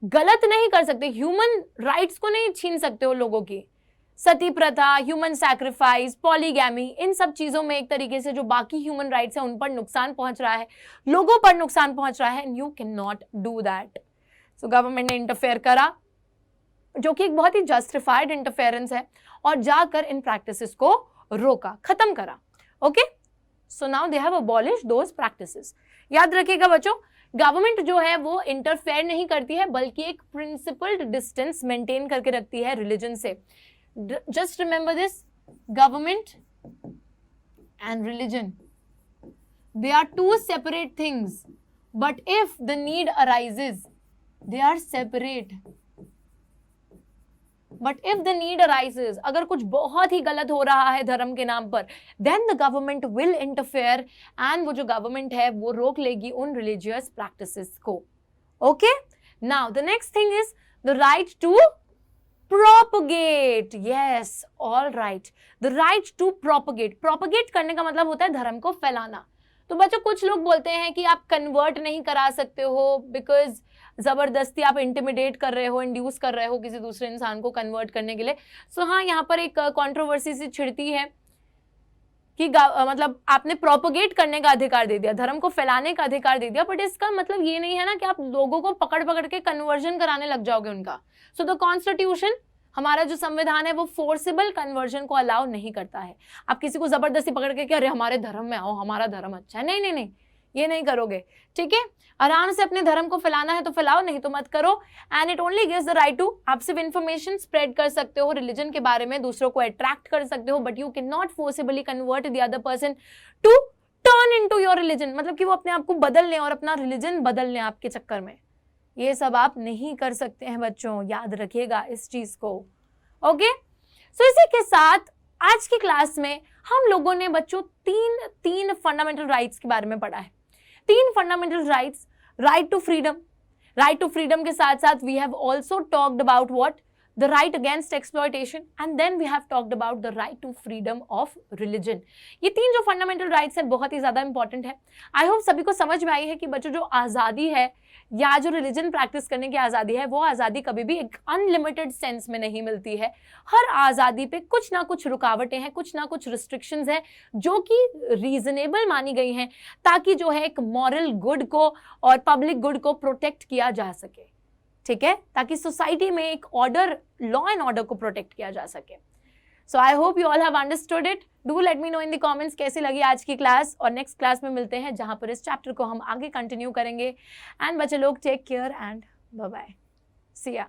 गलत नहीं कर सकते, ह्यूमन राइट्स को नहीं छीन सकते हो लोगों की। सती प्रथा, ह्यूमन सैक्रिफाइस, पॉलीगैमी, इन सब चीजों में एक तरीके से जो बाकी ह्यूमन राइट्स है उन पर नुकसान पहुंच रहा है, लोगों पर नुकसान पहुंच रहा है, and you can not do that. So government ने इंटरफेयर करा, जो कि एक बहुत ही जस्टिफाइड इंटरफेरेंस है, और जाकर इन प्रैक्टिसेस को रोका, खत्म करा। Okay, so now they have abolished those practices. याद रखिएगा बच्चों, गवर्नमेंट जो है वो इंटरफेयर नहीं करती है, बल्कि एक प्रिंसिपल्ड डिस्टेंस मेंटेन करके रखती है रिलीजन से। Just remember this, government and religion, they are two separate things, but if the need arises, they are separate. But if the need arises, अगर कुछ बहुत ही गलत हो रहा है धर्म के नाम पर, then the government will interfere, and वो जो government है वो रोक लेगी उन religious practices को। Okay? Now the next thing is the right to propagate. Yes, all right. The right to propagate. Propagate करने का मतलब होता है धर्म को फैलाना। तो बच्चों कुछ लोग बोलते हैं कि आप कन्वर्ट नहीं करा सकते हो बिकॉज जबरदस्ती आप इंटिमिडेट कर रहे हो, इंड्यूस कर रहे हो किसी दूसरे इंसान को कन्वर्ट करने के लिए। सो हाँ, यहाँ पर एक कंट्रोवर्सी सी छिड़ती है कि मतलब आपने प्रोपोगेट करने का अधिकार दे दिया, धर्म को फैलाने का अधिकार दे दिया, बट इसका मतलब ये नहीं है ना कि आप लोगों को पकड़ पकड़ के कन्वर्जन कराने लग जाओगे उनका। सो द कॉन्स्टिट्यूशन, हमारा जो संविधान है वो फोर्सिबल कन्वर्जन को अलाउ नहीं करता है। आप किसी को जबरदस्ती पकड़ के कि अरे हमारे धर्म में आओ, हमारा धर्म अच्छा है, नहीं नहीं नहीं, ये नहीं करोगे, ठीक है। आराम से अपने धर्म को फैलाना है तो फैलाओ, नहीं तो मत करो। And it only gives the right to, आप सिर्फ इन्फॉर्मेशन स्प्रेड कर सकते हो रिलीजन के बारे में, दूसरों को अट्रैक्ट कर सकते हो, but you can not forcibly convert the other person to turn into your religion, मतलब कि वो अपने आप को बदल लें और अपना रिलीजन बदल लें आपके चक्कर में। ये सब आप नहीं कर सकते हैं बच्चों, याद रखिएगा इस चीज को। ओके, सो इसी के साथ आज की क्लास में हम लोगों ने बच्चों तीन फंडामेंटल राइट्स के बारे में पढ़ा है। 3 fundamental rights, right to freedom के साथ साथ we have also talked about what, the right against exploitation, and then we have talked about the right to freedom of religion. ये 3 जो फंडामेंटल राइट्स हैं बहुत ही ज्यादा इंपॉर्टेंट है। आई होप सभी को समझ में आई है कि बच्चों जो आज़ादी है या जो रिलीजन प्रैक्टिस करने की आज़ादी है, वो आज़ादी कभी भी एक अनलिमिटेड सेंस में नहीं मिलती है। हर आज़ादी पे कुछ ना कुछ रुकावटें हैं, कुछ ना कुछ रिस्ट्रिक्शंस हैं जो कि रीजनेबल मानी गई हैं, ताकि जो है एक मॉरल गुड को और पब्लिक गुड को प्रोटेक्ट किया जा सके, ठीक है, ताकि सोसाइटी में एक ऑर्डर, लॉ एंड ऑर्डर को प्रोटेक्ट किया जा सके। So I hope you all have understood it. Do let me know in the comments कैसी लगी आज की क्लास, और नेक्स्ट क्लास में मिलते हैं जहां पर इस चैप्टर को हम आगे कंटिन्यू करेंगे. एंड बच्चे लोग take care and bye bye. See या.